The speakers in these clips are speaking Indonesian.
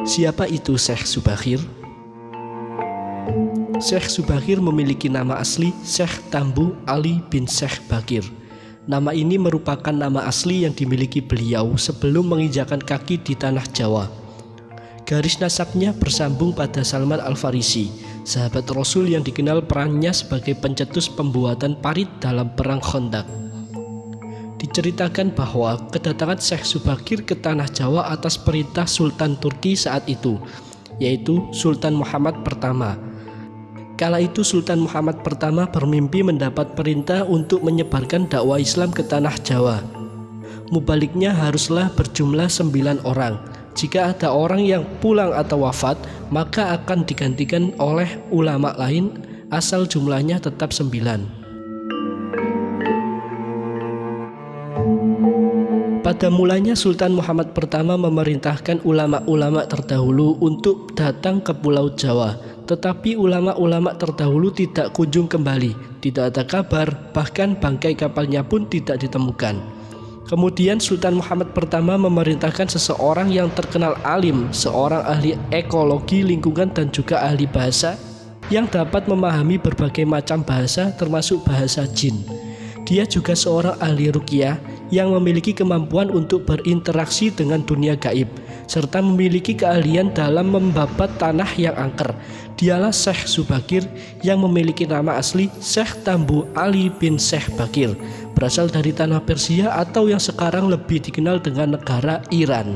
Siapa itu Syekh Subakir? Syekh Subakir memiliki nama asli Syekh Tambu Ali bin Syekh Bakir. Nama ini merupakan nama asli yang dimiliki beliau sebelum menginjakan kaki di tanah Jawa. Garis nasabnya bersambung pada Salman Al-Farisi, sahabat Rasul yang dikenal perannya sebagai pencetus pembuatan parit dalam perang Khandaq. Diceritakan bahwa kedatangan Syekh Subakir ke tanah Jawa atas perintah Sultan Turki saat itu, yaitu Sultan Muhammad pertama. Kala itu Sultan Muhammad pertama bermimpi mendapat perintah untuk menyebarkan dakwah Islam ke tanah Jawa. Mubaliknya haruslah berjumlah 9 orang. Jika ada orang yang pulang atau wafat, maka akan digantikan oleh ulama lain asal jumlahnya tetap 9. Pada mulanya Sultan Muhammad pertama memerintahkan ulama-ulama terdahulu untuk datang ke Pulau Jawa. Tetapi ulama-ulama terdahulu tidak kunjung kembali, tidak ada kabar, bahkan bangkai kapalnya pun tidak ditemukan. Kemudian Sultan Muhammad pertama memerintahkan seseorang yang terkenal alim, seorang ahli ekologi lingkungan dan juga ahli bahasa, yang dapat memahami berbagai macam bahasa termasuk bahasa jin. Dia juga seorang ahli ruqyah yang memiliki kemampuan untuk berinteraksi dengan dunia gaib, serta memiliki keahlian dalam membabat tanah yang angker. Dialah Syekh Subakir yang memiliki nama asli Syekh Tambu Ali bin Syekh Bakir, berasal dari tanah Persia atau yang sekarang lebih dikenal dengan negara Iran.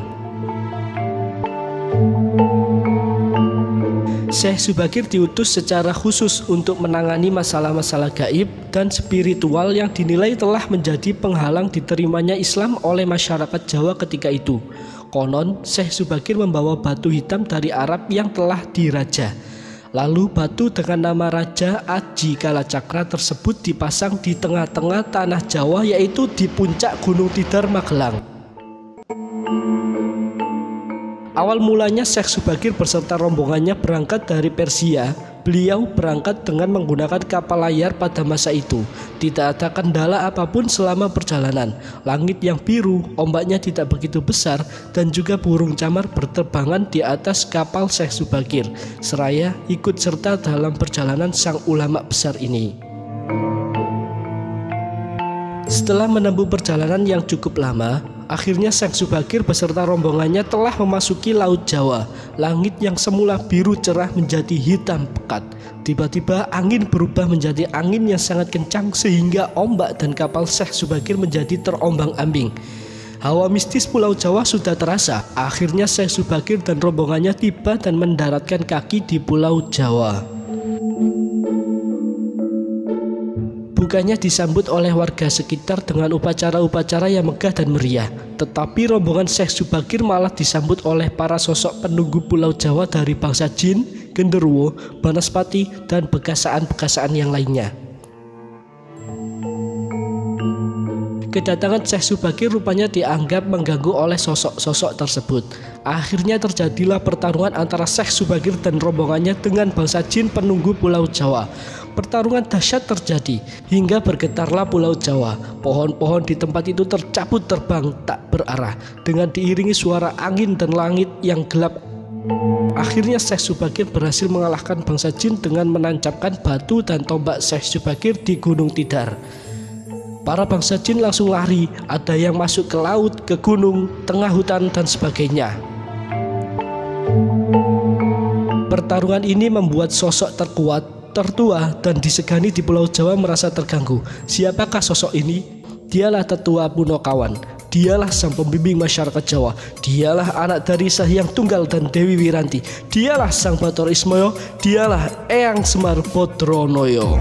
Syekh Subakir diutus secara khusus untuk menangani masalah-masalah gaib dan spiritual yang dinilai telah menjadi penghalang diterimanya Islam oleh masyarakat Jawa ketika itu. Konon, Syekh Subakir membawa batu hitam dari Arab yang telah diraja. Lalu batu dengan nama Raja Aji Kalacakra tersebut dipasang di tengah-tengah tanah Jawa, yaitu di puncak Gunung Tidar, Magelang. Awal mulanya Syekh Subakir beserta rombongannya berangkat dari Persia. Beliau berangkat dengan menggunakan kapal layar pada masa itu. Tidak ada kendala apapun selama perjalanan. Langit yang biru, ombaknya tidak begitu besar, dan juga burung camar berterbangan di atas kapal Syekh Subakir, seraya ikut serta dalam perjalanan sang ulama besar ini. Setelah menempuh perjalanan yang cukup lama, akhirnya Syekh Subakir beserta rombongannya telah memasuki Laut Jawa. Langit yang semula biru cerah menjadi hitam pekat. Tiba-tiba angin berubah menjadi angin yang sangat kencang sehingga ombak dan kapal Syekh Subakir menjadi terombang-ambing. Hawa mistis Pulau Jawa sudah terasa. Akhirnya Syekh Subakir dan rombongannya tiba dan mendaratkan kaki di Pulau Jawa. Bukannya disambut oleh warga sekitar dengan upacara-upacara yang megah dan meriah, tetapi rombongan Syekh Subakir malah disambut oleh para sosok penunggu Pulau Jawa dari bangsa jin, genderuwo, banaspati, dan bekasaan-bekasaan yang lainnya. Kedatangan Syekh Subakir rupanya dianggap mengganggu oleh sosok-sosok tersebut. Akhirnya terjadilah pertarungan antara Syekh Subakir dan rombongannya dengan bangsa jin penunggu Pulau Jawa. Pertarungan dahsyat terjadi hingga bergetarlah Pulau Jawa. Pohon-pohon di tempat itu tercabut terbang tak berarah dengan diiringi suara angin dan langit yang gelap. Akhirnya Syekh Subakir berhasil mengalahkan bangsa jin dengan menancapkan batu dan tombak Syekh Subakir di Gunung Tidar. Para bangsa jin langsung lari, ada yang masuk ke laut, ke gunung, tengah hutan, dan sebagainya. Pertarungan ini membuat sosok terkuat, tertua, dan disegani di Pulau Jawa merasa terganggu. Siapakah sosok ini? Dialah Tetua Punokawan. Dialah sang pembimbing masyarakat Jawa. Dialah anak dari Syahyang Tunggal dan Dewi Wiranti. Dialah sang Bathara Ismaya. Dialah Eyang Semar Badranaya.